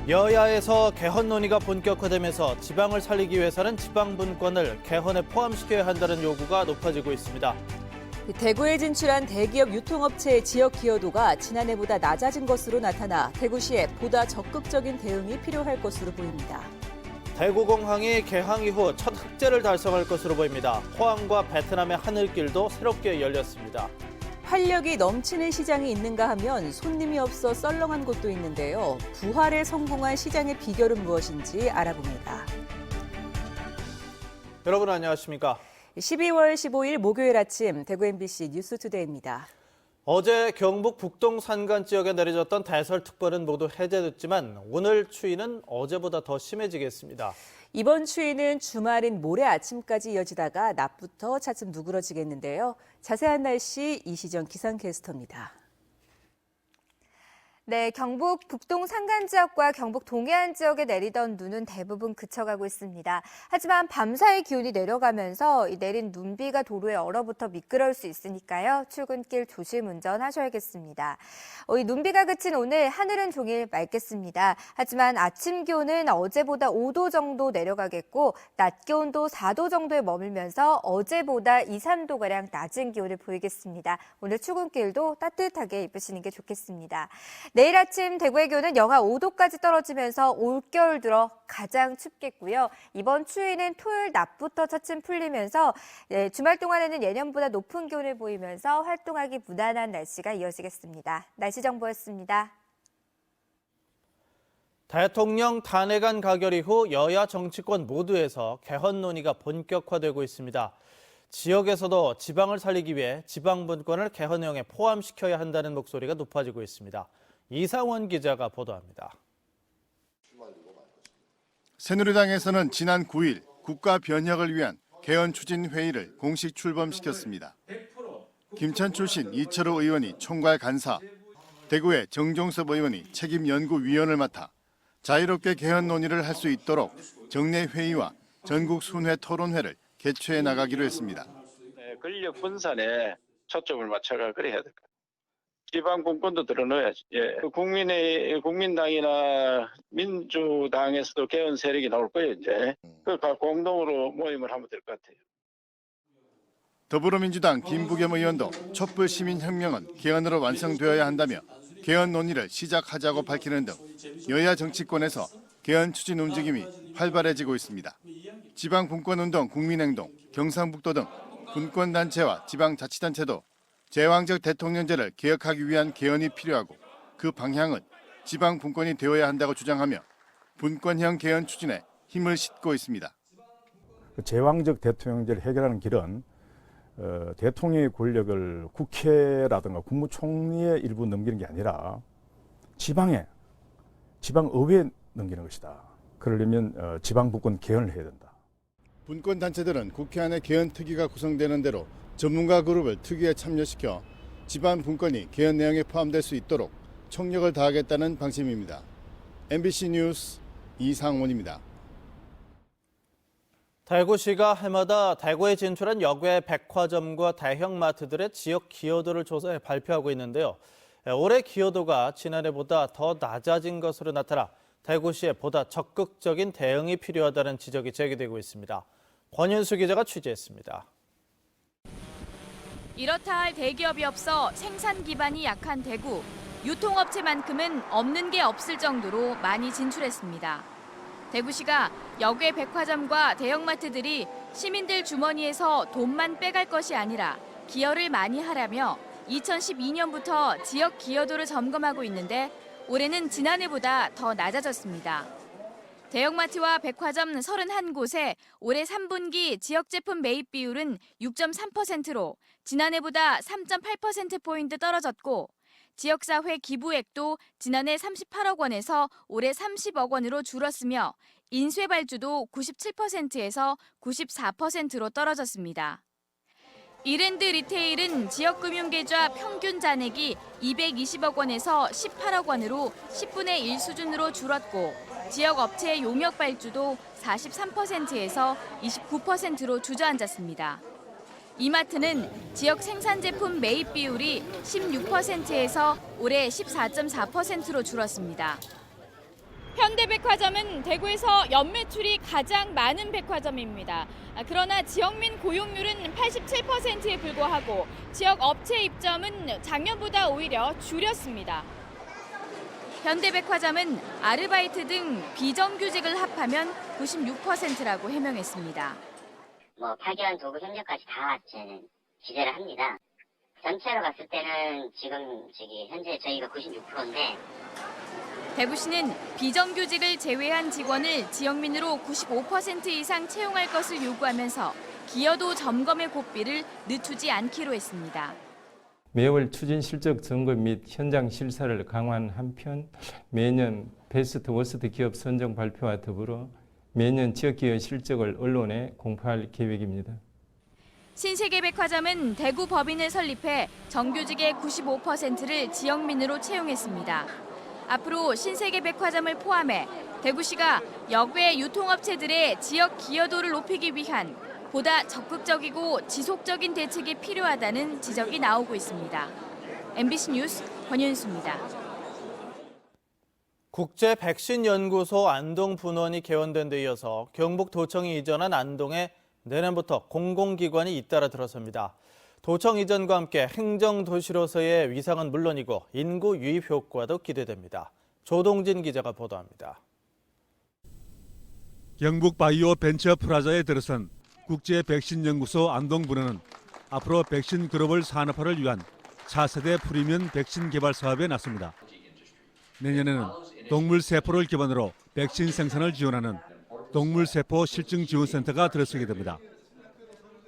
여야에서 개헌 논의가 본격화되면서 지방을 살리기 위해서는 지방분권을 개헌에 포함시켜야 한다는 요구가 높아지고 있습니다. 대구에 진출한 대기업 유통업체의 지역 기여도가 지난해보다 낮아진 것으로 나타나 대구시에 보다 적극적인 대응이 필요할 것으로 보입니다. 대구공항이 개항 이후 첫 흑재를 달성할 것으로 보입니다. 포항과 베트남의 하늘길도 새롭게 열렸습니다. 활력이 넘치는 시장이 있는가 하면 손님이 없어 썰렁한 곳도 있는데요. 부활에 성공한 시장의 비결은 무엇인지 알아봅니다. 여러분 안녕하십니까? 12월 15일 목요일 아침 대구 MBC 뉴스투데이입니다. 어제 경북 북동 산간 지역에 내려졌던 대설특보는 모두 해제됐지만 오늘 추위는 어제보다 더 심해지겠습니다. 이번 추위는 주말인 모레 아침까지 이어지다가 낮부터 차츰 누그러지겠는데요. 자세한 날씨 이시정 기상캐스터입니다. 네, 경북 북동 산간 지역과 경북 동해안 지역에 내리던 눈은 대부분 그쳐가고 있습니다. 하지만 밤사이 기온이 내려가면서 이 내린 눈비가 도로에 얼어붙어 미끄러울 수 있으니까요. 출근길 조심 운전하셔야겠습니다. 이 눈비가 그친 오늘 하늘은 종일 맑겠습니다. 하지만 아침 기온은 어제보다 5도 정도 내려가겠고 낮 기온도 4도 정도에 머물면서 어제보다 2, 3도가량 낮은 기온을 보이겠습니다. 오늘 출근길도 따뜻하게 입으시는 게 좋겠습니다. 내일 아침 대구의 기온은 영하 5도까지 떨어지면서 올겨울 들어 가장 춥겠고요. 이번 추위는 토요일 낮부터 차츰 풀리면서 주말 동안에는 예년보다 높은 기온을 보이면서 활동하기 무난한 날씨가 이어지겠습니다. 날씨 정보였습니다. 대통령 탄핵안 가결 이후 여야 정치권 모두에서 개헌 논의가 본격화되고 있습니다. 지역에서도 지방을 살리기 위해 지방분권을 개헌 내용에 포함시켜야 한다는 목소리가 높아지고 있습니다. 이상원 기자가 보도합니다. 새누리당에서는 지난 9일 국가 변혁을 위한 개헌 추진 회의를 공식 출범시켰습니다. 김천 출신 이철호 의원이 총괄 간사, 대구의 정종섭 의원이 책임 연구위원을 맡아 자유롭게 개헌 논의를 할 수 있도록 정례 회의와 전국 순회 토론회를 개최해 나가기로 했습니다. 권력 분산에 초점을 맞춰가 그래야 될 것 같아요. 지방 분권도 들어넣어야지. 국민당이나 민주당에서도 개헌 세력이 나올 거예요, 이제. 그러니까 공동으로 모임을 하면 될 것 같아요. 더불어민주당 김부겸 의원도 촛불 시민혁명은 개헌으로 완성되어야 한다며 개헌 논의를 시작하자고 밝히는 등 여야 정치권에서 개헌 추진 움직임이 활발해지고 있습니다. 지방분권운동 국민행동, 경상북도 등 분권단체와 지방자치단체도 제왕적 대통령제를 개혁하기 위한 개헌이 필요하고 그 방향은 지방분권이 되어야 한다고 주장하며 분권형 개헌 추진에 힘을 싣고 있습니다. 제왕적 대통령제를 해결하는 길은 대통령의 권력을 국회라든가 국무총리의 일부 넘기는 게 아니라 지방의회에 넘기는 것이다. 그러려면 지방분권 개헌을 해야 된다. 분권단체들은 국회 안에 개헌 특위가 구성되는 대로 전문가 그룹을 특위에 참여시켜 지방 분권이 개헌 내용에 포함될 수 있도록 총력을 다하겠다는 방침입니다. MBC 뉴스 이상원입니다. 대구시가 해마다 대구에 진출한 역외 백화점과 대형마트들의 지역 기여도를 조사해 발표하고 있는데요. 올해 기여도가 지난해보다 더 낮아진 것으로 나타나 대구시에 보다 적극적인 대응이 필요하다는 지적이 제기되고 있습니다. 권윤수 기자가 취재했습니다. 이렇다 할 대기업이 없어 생산 기반이 약한 대구. 유통업체만큼은 없는 게 없을 정도로 많이 진출했습니다. 대구시가 역외 백화점과 대형마트들이 시민들 주머니에서 돈만 빼갈 것이 아니라 기여를 많이 하라며 2012년부터 지역 기여도를 점검하고 있는데 올해는 지난해보다 더 낮아졌습니다. 대형마트와 백화점 31곳에 올해 3분기 지역 제품 매입 비율은 6.3%로 지난해보다 3.8%포인트 떨어졌고 지역사회 기부액도 지난해 38억 원에서 올해 30억 원으로 줄었으며 인쇄 발주도 97%에서 94%로 떨어졌습니다. 이랜드 리테일은 지역금융계좌 평균 잔액이 220억 원에서 18억 원으로 10분의 1 수준으로 줄었고 지역 업체 용역 발주도 43%에서 29%로 주저앉았습니다. 이마트는 지역 생산 제품 매입 비율이 16%에서 올해 14.4%로 줄었습니다. 현대백화점은 대구에서 연매출이 가장 많은 백화점입니다. 그러나 지역민 고용률은 87%에 불과하고 지역 업체 입점은 작년보다 오히려 줄였습니다. 현대백화점은 아르바이트 등 비정규직을 합하면 96%라고 해명했습니다. 파견, 도구, 협력까지 다 저는 기대를 합니다. 전체로 봤을 때는 지금 현재 저희가 96%인데 대구시는 비정규직을 제외한 직원을 지역민으로 95% 이상 채용할 것을 요구하면서 기여도 점검의 고삐를 늦추지 않기로 했습니다. 매월 추진 실적 점검 및 현장 실사를 강화한 한편 매년 베스트 워스트 기업 선정 발표와 더불어 매년 지역기업 실적을 언론에 공표할 계획입니다. 신세계백화점은 대구 법인을 설립해 정규직의 95%를 지역민으로 채용했습니다. 앞으로 신세계백화점을 포함해 대구시가 역외 유통업체들의 지역 기여도를 높이기 위한 보다 적극적이고 지속적인 대책이 필요하다는 지적이 나오고 있습니다. MBC 뉴스 권윤수입니다. 국제 백신 연구소 안동 분원이 개원된 데 이어서 경북도청이 이전한 안동에 내년부터 공공기관이 잇따라 들어섭니다. 도청 이전과 함께 행정도시로서의 위상은 물론이고 인구 유입 효과도 기대됩니다. 조동진 기자가 보도합니다. 경북 바이오 벤처 프라자에 들어선 국제 백신 연구소 안동 분원은 앞으로 백신 글로벌 산업화를 위한 차세대 프리미엄 백신 개발 사업에 나섭니다. 내년에는 동물 세포를 기반으로 백신 생산을 지원하는 동물세포 실증지원센터가 들어서게 됩니다.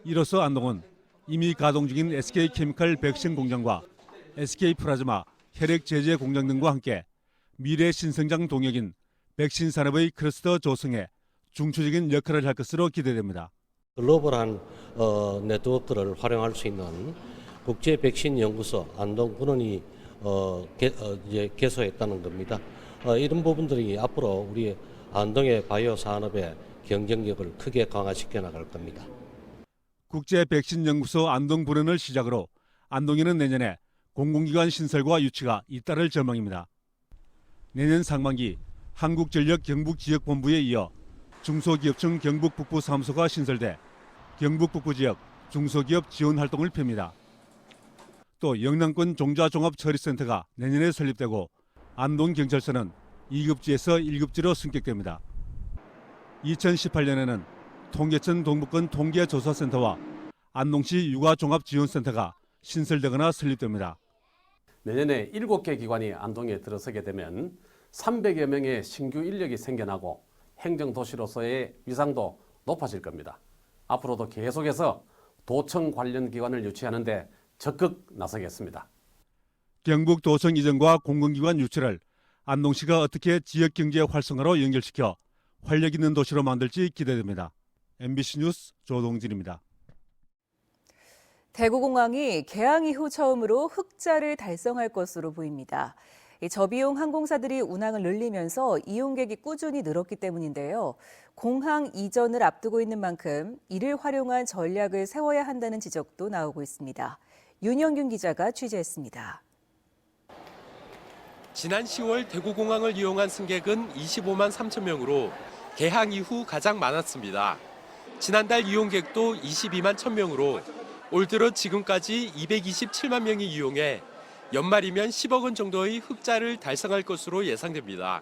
이로써 안동은 이미 가동 중인 SK케미칼 백신 공장과 SK플라즈마 혈액 제제 공장 등과 함께 미래 신성장 동역인 백신 산업의 클러스터 조성에 중추적인 역할을 할 것으로 기대됩니다. 글로벌한 네트워크를 활용할 수 있는 국제 백신 연구소 안동 분원이 이제 개소했다는 겁니다. 이런 부분들이 앞으로 우리 안동의 바이오 산업의 경쟁력을 크게 강화시켜 나갈 겁니다. 국제 백신 연구소 안동 분원을 시작으로 안동에는 내년에 공공기관 신설과 유치가 잇따를 전망입니다. 내년 상반기 한국전력 경북지역본부에 이어 중소기업청 경북북부 사무소가 신설돼 경북북부 지역 중소기업 지원 활동을 펴니다. 또 영남권 종자종합처리센터가 내년에 설립되고 안동경찰서는 2급지에서 1급지로 승격됩니다. 2018년에는 통계청 동북권 통계조사센터와 안동시 육아종합지원센터가 신설되거나 설립됩니다. 내년에 7개 기관이 안동에 들어서게 되면 300여 명의 신규 인력이 생겨나고 행정도시로서의 위상도 높아질 겁니다. 앞으로도 계속해서 도청 관련 기관을 유치하는 데 적극 나서겠습니다. 경북도청 이전과 공공기관 유치를 안동시가 어떻게 지역경제 활성화로 연결시켜 활력 있는 도시로 만들지 기대됩니다. MBC 뉴스 조동진입니다. 대구공항이 개항 이후 처음으로 흑자를 달성할 것으로 보입니다. 저비용 항공사들이 운항을 늘리면서 이용객이 꾸준히 늘었기 때문인데요. 공항 이전을 앞두고 있는 만큼 이를 활용한 전략을 세워야 한다는 지적도 나오고 있습니다. 윤영균 기자가 취재했습니다. 지난 10월 대구공항을 이용한 승객은 25만 3천 명으로 개항 이후 가장 많았습니다. 지난달 이용객도 22만 1천 명으로 올 들어 지금까지 227만 명이 이용해 연말이면 10억 원 정도의 흑자를 달성할 것으로 예상됩니다.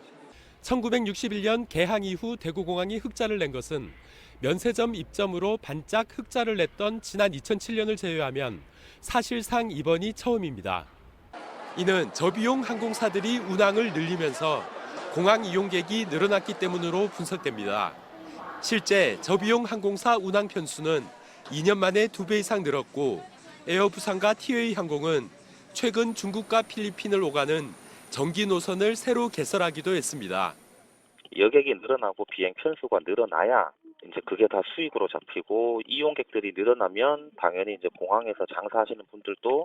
1961년 개항 이후 대구공항이 흑자를 낸 것은 면세점 입점으로 반짝 흑자를 냈던 지난 2007년을 제외하면 사실상 이번이 처음입니다. 이는 저비용 항공사들이 운항을 늘리면서 공항 이용객이 늘어났기 때문으로 분석됩니다. 실제 저비용 항공사 운항 편수는 2년 만에 2배 이상 늘었고 에어부산과 티웨이 항공은 최근 중국과 필리핀을 오가는 정기 노선을 새로 개설하기도 했습니다. 여객이 늘어나고 비행 편수가 늘어나야 이제 그게 다 수익으로 잡히고 이용객들이 늘어나면 당연히 이제 공항에서 장사하시는 분들도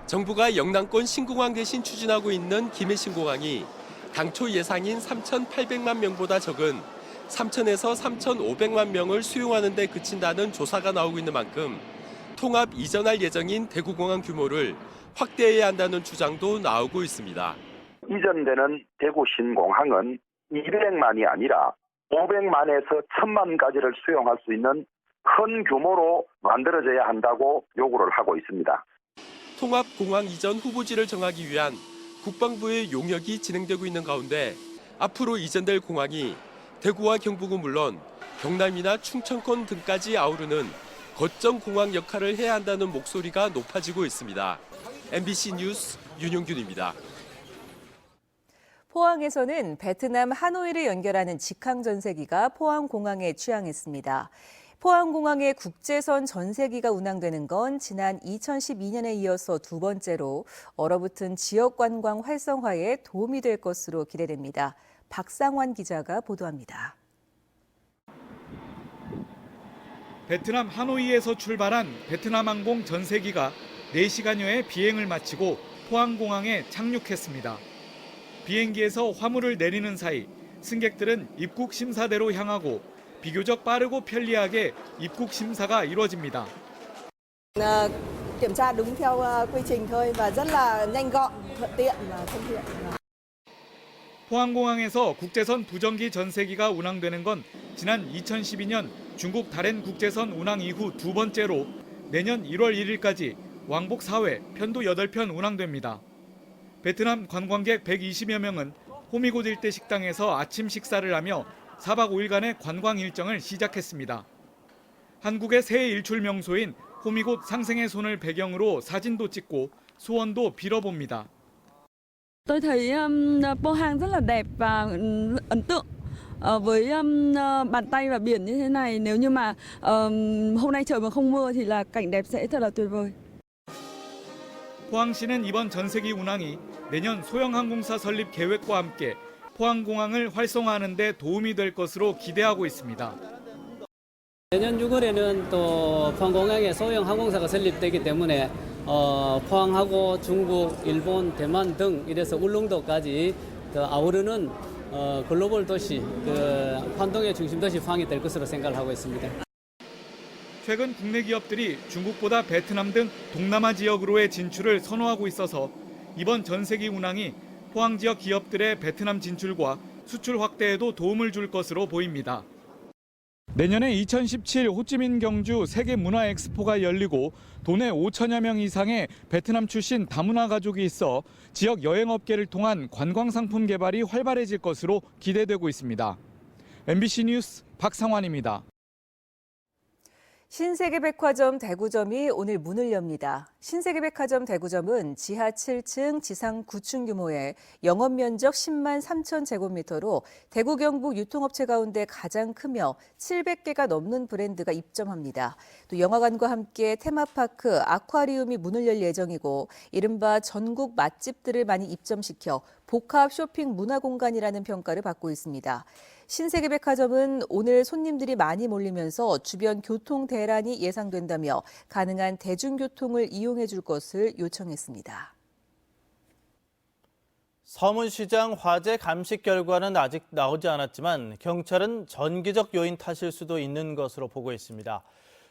정부가 영남권 신공항 대신 추진하고 있는 김해신공항이 당초 예상인 3,800만 명보다 적은 3,000에서 3,500만 명을 수용하는 데 그친다는 조사가 나오고 있는 만큼 통합 이전할 예정인 대구공항 규모를 확대해야 한다는 주장도 나오고 있습니다. 이전되는 대구 신공항은 200만이 아니라 500만에서 1000만까지를 수용할 수 있는 큰 규모로 만들어져야 한다고 요구를 하고 있습니다. 통합공항 이전 후보지를 정하기 위한 국방부의 용역이 진행되고 있는 가운데 앞으로 이전될 공항이 대구와 경북은 물론 경남이나 충청권 등까지 아우르는 거점 공항 역할을 해야 한다는 목소리가 높아지고 있습니다. MBC 뉴스 윤용균입니다. 포항에서는 베트남 하노이를 연결하는 직항 전세기가 포항공항에 취항했습니다. 포항공항에 국제선 전세기가 운항되는 건 지난 2012년에 이어서 두 번째로 얼어붙은 지역 관광 활성화에 도움이 될 것으로 기대됩니다. 박상환 기자가 보도합니다. 베트남 하노이에서 출발한 베트남항공 전세기가 4시간여의 비행을 마치고 포항공항에 착륙했습니다. 비행기에서 화물을 내리는 사이 승객들은 입국 심사대로 향하고 비교적 빠르고 편리하게 입국 심사가 이루어집니다. kiểm tra đúng theo quy trình thôi và rất là nhanh gọn, thuận tiện và thân thiện. 포항공항에서 국제선 부정기 전세기가 운항되는 건 지난 2012년 중국 다롄 국제선 운항 이후 두 번째로 내년 1월 1일까지 왕복 4회, 편도 8편 운항됩니다. 베트남 관광객 120여 명은 호미곶 일대 식당에서 아침 식사를 하며 4박 5일간의 관광 일정을 시작했습니다. 한국의 새해 일출 명소인 호미곶 상생의 손을 배경으로 사진도 찍고 소원도 빌어봅니다. Tôi thấy Pohang rất là đẹp và ấn tượng với bàn tay và biển như thế này. Nếu như mà hôm nay trời mà không mưa thì là cảnh đẹp sẽ thật là tuyệt vời. 포항시는 이번 전세기 운항이 내년 소형항공사 설립 계획과 함께 포항공항을 활성화하는 데 도움이 될 것으로 기대하고 있습니다. 내년 6월에는 또 포항공항에 소형 항공사가 설립되기 때문에 포항하고 중국, 일본, 대만 등 이래서 울릉도까지 아우르는 글로벌 도시, 환동의 중심 도시 포항이 될 것으로 생각을 하고 있습니다. 최근 국내 기업들이 중국보다 베트남 등 동남아 지역으로의 진출을 선호하고 있어서 이번 전세기 운항이 포항 지역 기업들의 베트남 진출과 수출 확대에도 도움을 줄 것으로 보입니다. 내년에 2017 호찌민 경주 세계문화엑스포가 열리고 도내 5천여 명 이상의 베트남 출신 다문화 가족이 있어 지역 여행업계를 통한 관광상품 개발이 활발해질 것으로 기대되고 있습니다. MBC 뉴스 박상환입니다. 신세계백화점 대구점이 오늘 문을 엽니다. 신세계백화점 대구점은 지하 7층, 지상 9층 규모의 영업 면적 10만 3천 제곱미터로 대구 경북 유통업체 가운데 가장 크며 700개가 넘는 브랜드가 입점합니다. 또 영화관과 함께 테마파크, 아쿠아리움이 문을 열 예정이고 이른바 전국 맛집들을 많이 입점시켜 복합 쇼핑 문화공간이라는 평가를 받고 있습니다. 신세계백화점은 오늘 손님들이 많이 몰리면서 주변 교통 대란이 예상된다며 가능한 대중교통을 이용해 줄 것을 요청했습니다. 서문시장 화재 감식 결과는 아직 나오지 않았지만 경찰은 전기적 요인 탓일 수도 있는 것으로 보고 있습니다.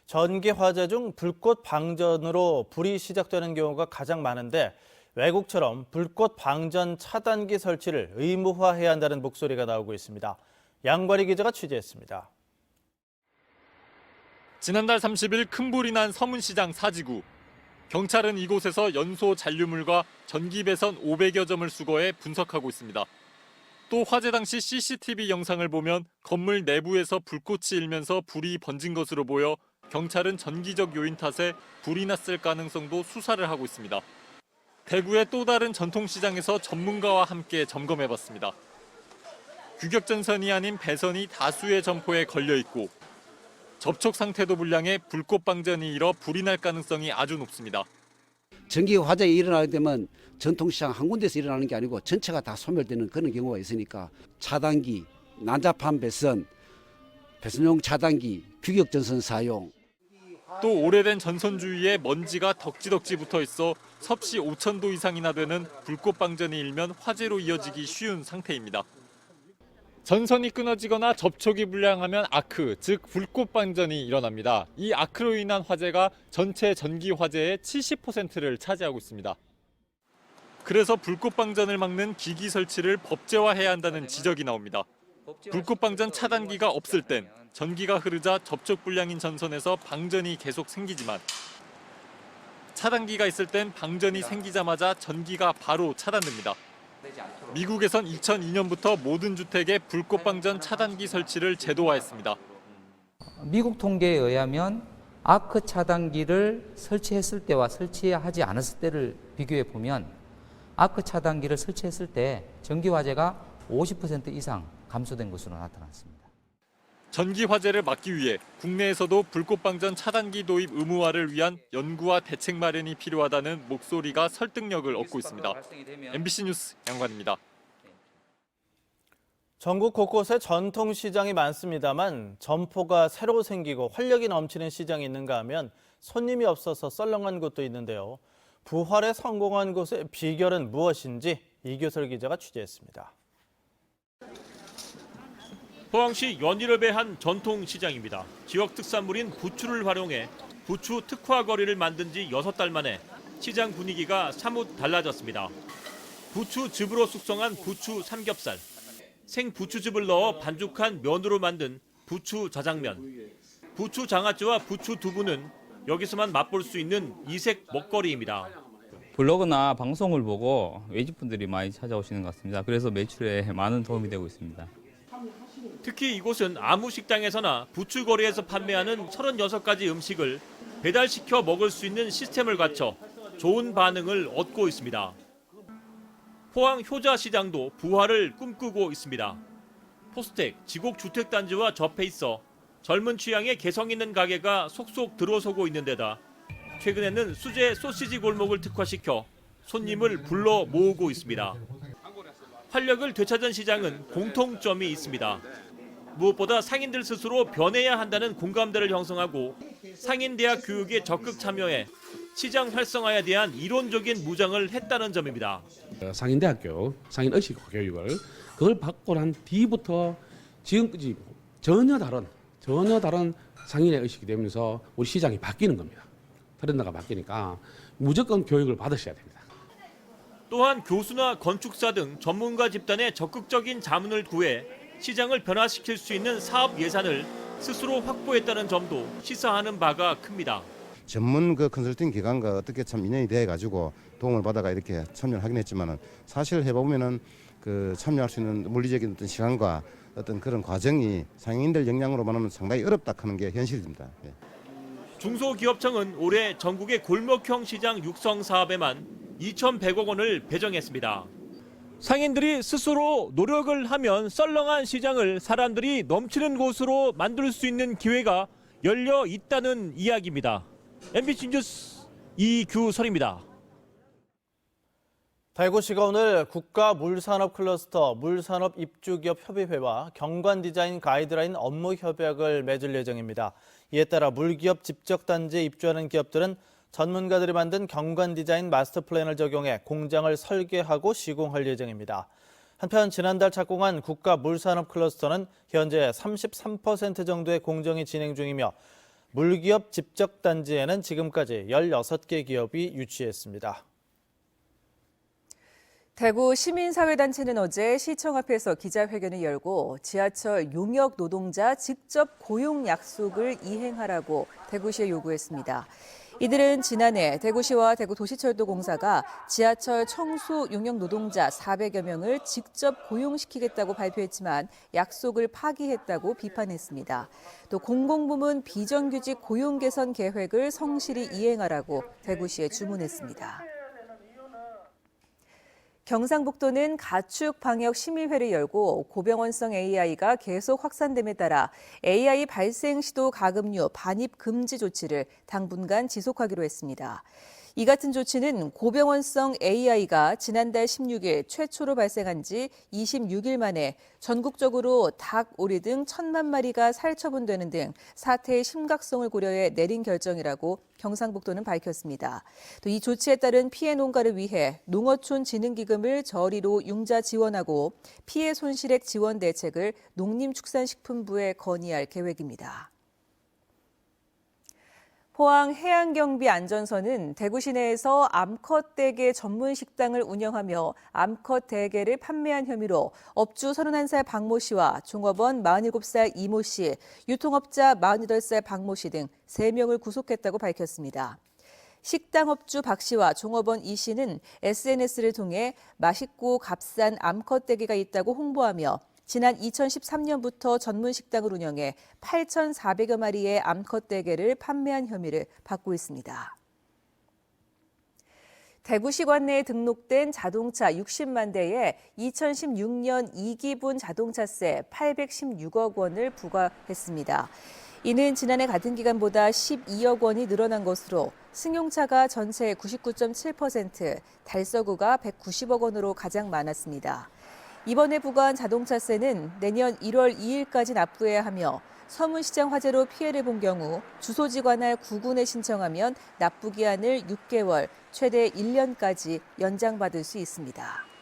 전기 화재 중 불꽃 방전으로 불이 시작되는 경우가 가장 많은데 외국처럼 불꽃 방전 차단기 설치를 의무화해야 한다는 목소리가 나오고 있습니다. 양관희 기자가 취재했습니다. 지난달 30일 큰 불이 난 서문시장 사지구. 경찰은 이곳에서 연소 잔류물과 전기 배선 500여 점을 수거해 분석하고 있습니다. 또 화재 당시 CCTV 영상을 보면 건물 내부에서 불꽃이 일면서 불이 번진 것으로 보여 경찰은 전기적 요인 탓에 불이 났을 가능성도 수사를 하고 있습니다. 대구의 또 다른 전통시장에서 전문가와 함께 점검해봤습니다. 규격전선이 아닌 배선이 다수의 점포에 걸려 있고 접촉 상태도 불량해 불꽃 방전이 일어 불이 날 가능성이 아주 높습니다. 전기 화재가 일어나게 되면 전통시장 한 군데서 일어나는 게 아니고 전체가 다 소멸되는 그런 경우가 있으니까 차단기, 난자판 배선, 배선용 차단기, 규격전선 사용. 또 오래된 전선 주위에 먼지가 덕지덕지 붙어 있어 섭씨 5,000도 이상이나 되는 불꽃 방전이 일면 화재로 이어지기 쉬운 상태입니다. 전선이 끊어지거나 접촉이 불량하면 아크, 즉 불꽃 방전이 일어납니다. 이 아크로 인한 화재가 전체 전기 화재의 70%를 차지하고 있습니다. 그래서 불꽃방전을 막는 기기 설치를 법제화해야 한다는 지적이 나옵니다. 불꽃방전 차단기가 없을 땐 전기가 흐르자 접촉 불량인 전선에서 방전이 계속 생기지만 차단기가 있을 땐 방전이 생기자마자 전기가 바로 차단됩니다. 미국에선 2002년부터 모든 주택에 불꽃방전 차단기 설치를 제도화했습니다. 미국 통계에 의하면 아크 차단기를 설치했을 때와 설치하지 않았을 때를 비교해 보면 아크 차단기를 설치했을 때 전기 화재가 50% 이상 감소된 것으로 나타났습니다. 전기 화재를 막기 위해 국내에서도 불꽃방전 차단기 도입 의무화를 위한 연구와 대책 마련이 필요하다는 목소리가 설득력을 얻고 있습니다. MBC 뉴스 양관입니다. 전국 곳곳에 전통시장이 많습니다만 점포가 새로 생기고 활력이 넘치는 시장이 있는가 하면 손님이 없어서 썰렁한 곳도 있는데요. 부활에 성공한 곳의 비결은 무엇인지 이교설 기자가 취재했습니다. 포항시 연일읍의 한 전통시장입니다. 지역 특산물인 부추를 활용해 부추 특화 거리를 만든 지 6달 만에 시장 분위기가 사뭇 달라졌습니다. 부추즙으로 숙성한 부추 삼겹살, 생부추즙을 넣어 반죽한 면으로 만든 부추 자장면, 부추 장아찌와 부추 두부는 여기서만 맛볼 수 있는 이색 먹거리입니다. 블로그나 방송을 보고 외집분들이 많이 찾아오시는 것 같습니다. 그래서 매출에 많은 도움이 되고 있습니다. 특히 이곳은 아무 식당에서나 부추거리에서 판매하는 36가지 음식을 배달시켜 먹을 수 있는 시스템을 갖춰 좋은 반응을 얻고 있습니다. 포항 효자시장도 부활을 꿈꾸고 있습니다. 포스텍 지곡주택단지와 접해 있어 젊은 취향의 개성 있는 가게가 속속 들어서고 있는 데다 최근에는 수제 소시지 골목을 특화시켜 손님을 불러 모으고 있습니다. 활력을 되찾은 시장은 공통점이 있습니다. 무엇보다 상인들 스스로 변해야 한다는 공감대를 형성하고 상인대학 교육에 적극 참여해 시장 활성화에 대한 이론적인 무장을 했다는 점입니다. 상인대학교, 상인의식 교육을 그걸 받고 난 뒤부터 지금까지 전혀 다른 상인의 의식이 되면서 우리 시장이 바뀌는 겁니다. 트렌드가 바뀌니까 무조건 교육을 받으셔야 됩니다. 또한 교수나 건축사 등 전문가 집단의 적극적인 자문을 구해 시장을 변화시킬 수 있는 사업 예산을 스스로 확보했다는 점도 시사하는 바가 큽니다. 전문 컨설팅 기관과 어떻게 참 인연이 돼 가지고 도움을 받아가 이렇게 참여를 하긴 했지만은 사실 해보면은 참여할 수 있는 물리적인 어떤 시간과 어떤 그런 과정이 상인들 역량으로만 하면 상당히 어렵다 하는 게 현실입니다. 예. 중소기업청은 올해 전국의 골목형 시장 육성 사업에만 2,100억 원을 배정했습니다. 상인들이 스스로 노력을 하면 썰렁한 시장을 사람들이 넘치는 곳으로 만들 수 있는 기회가 열려 있다는 이야기입니다. MBC 뉴스 이규설입니다. 대구시가 오늘 국가물산업 클러스터 물산업 입주기업 협의회와 경관디자인 가이드라인 업무 협약을 맺을 예정입니다. 이에 따라 물기업 집적단지에 입주하는 기업들은 전문가들이 만든 경관디자인 마스터 플랜을 적용해 공장을 설계하고 시공할 예정입니다. 한편 지난달 착공한 국가물산업 클러스터는 현재 33% 정도의 공정이 진행 중이며 물기업 집적단지에는 지금까지 16개 기업이 유치했습니다. 대구 시민사회단체는 어제 시청 앞에서 기자회견을 열고 지하철 용역 노동자 직접 고용 약속을 이행하라고 대구시에 요구했습니다. 이들은 지난해 대구시와 대구도시철도공사가 지하철 청소 용역 노동자 400여 명을 직접 고용시키겠다고 발표했지만 약속을 파기했다고 비판했습니다. 또 공공부문 비정규직 고용 개선 계획을 성실히 이행하라고 대구시에 주문했습니다. 경상북도는 가축 방역 심의회를 열고 고병원성 AI가 계속 확산됨에 따라 AI 발생 시도 가금류 반입 금지 조치를 당분간 지속하기로 했습니다. 이 같은 조치는 고병원성 AI가 지난달 16일 최초로 발생한 지 26일 만에 전국적으로 닭, 오리 등 1,000만 마리가 살처분되는 등 사태의 심각성을 고려해 내린 결정이라고 경상북도는 밝혔습니다. 또 이 조치에 따른 피해 농가를 위해 농어촌 진흥기금을 저리로 융자 지원하고 피해 손실액 지원 대책을 농림축산식품부에 건의할 계획입니다. 포항 해양경비안전서는 대구 시내에서 암컷 대게 전문 식당을 운영하며 암컷 대게를 판매한 혐의로 업주 31살 박모 씨와 종업원 47살 이모 씨, 유통업자 48살 박모 씨 등 3명을 구속했다고 밝혔습니다. 식당 업주 박 씨와 종업원 이 씨는 SNS를 통해 맛있고 값싼 암컷 대게가 있다고 홍보하며 지난 2013년부터 전문 식당을 운영해 8,400여 마리의 암컷 대게를 판매한 혐의를 받고 있습니다. 대구시 관내에 등록된 자동차 60만 대에 2016년 2기분 자동차세 816억 원을 부과했습니다. 이는 지난해 같은 기간보다 12억 원이 늘어난 것으로 승용차가 전체의 99.7%, 달서구가 190억 원으로 가장 많았습니다. 이번에 부과한 자동차세는 내년 1월 2일까지 납부해야 하며 서문시장 화재로 피해를 본 경우 주소지 관할 구군에 신청하면 납부 기한을 6개월, 최대 1년까지 연장받을 수 있습니다.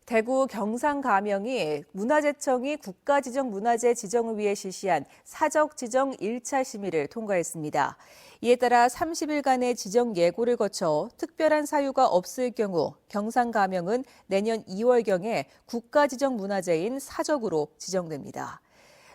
대구 경상가명이 문화재청이 국가지정 문화재 지정을 위해 실시한 사적 지정 1차 심의를 통과했습니다. 이에 따라 30일간의 지정 예고를 거쳐 특별한 사유가 없을 경우 경상가명은 내년 2월경에 국가지정 문화재인 사적으로 지정됩니다.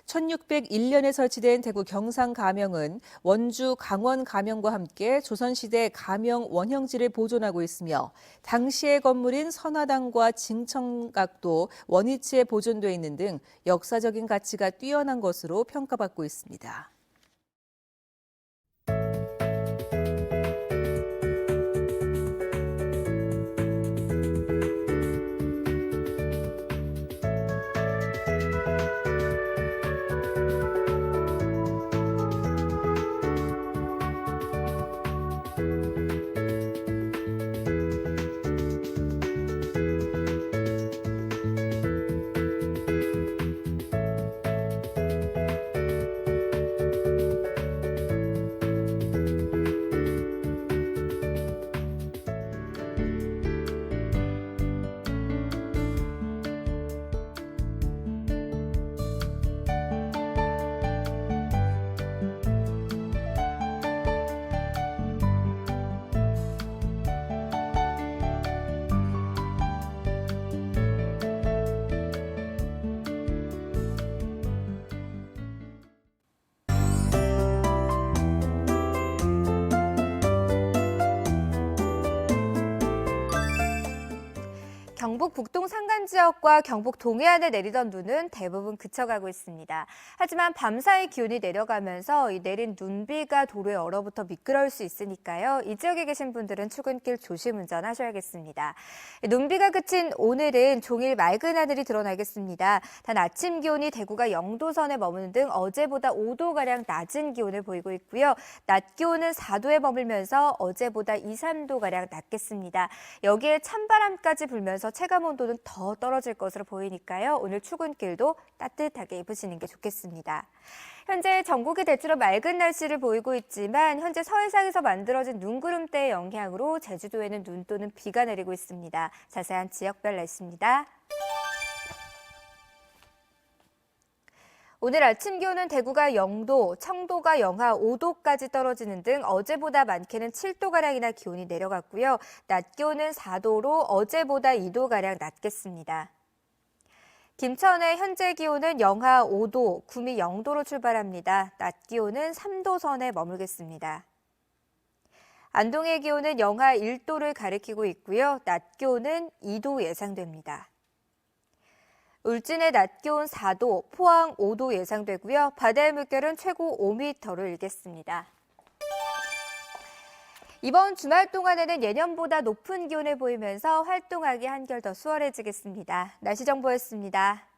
1601년에 설치된 대구 경상가명은 원주 강원가명과 함께 조선시대 가명 원형지를 보존하고 있으며 당시의 건물인 선화당과 징청각도 원위치에 보존돼 있는 등 역사적인 가치가 뛰어난 것으로 평가받고 있습니다. 경북 북동 산간 지역과 경북 동해안에 내리던 눈은 대부분 그쳐가고 있습니다. 하지만 밤사이 기온이 내려가면서 이 내린 눈비가 도로에 얼어붙어 미끄러울 수 있으니까요. 이 지역에 계신 분들은 출근길 조심 운전하셔야겠습니다. 눈비가 그친 오늘은 종일 맑은 하늘이 드러나겠습니다. 단 아침 기온이 대구가 0도선에 머무는 등 어제보다 5도가량 낮은 기온을 보이고 있고요. 낮 기온은 4도에 머물면서 어제보다 2, 3도가량 낮겠습니다. 여기에 찬바람까지 불면서 체감온도는 더 떨어질 것으로 보이니까요. 오늘 출근길도 따뜻하게 입으시는 게 좋겠습니다. 현재 전국이 대체로 맑은 날씨를 보이고 있지만 현재 서해상에서 만들어진 눈구름대의 영향으로 제주도에는 눈 또는 비가 내리고 있습니다. 자세한 지역별 날씨입니다. 오늘 아침 기온은 대구가 0도, 청도가 영하 5도까지 떨어지는 등 어제보다 많게는 7도가량이나 기온이 내려갔고요. 낮 기온은 4도로 어제보다 2도가량 낮겠습니다. 김천의 현재 기온은 영하 5도, 구미 0도로 출발합니다. 낮 기온은 3도 선에 머물겠습니다. 안동의 기온은 영하 1도를 가리키고 있고요. 낮 기온은 2도 예상됩니다. 울진의 낮 기온 4도, 포항 5도 예상되고요. 바다의 물결은 최고 5m를 일겠습니다. 이번 주말 동안에는 예년보다 높은 기온을 보이면서 활동하기 한결 더 수월해지겠습니다. 날씨 정보였습니다.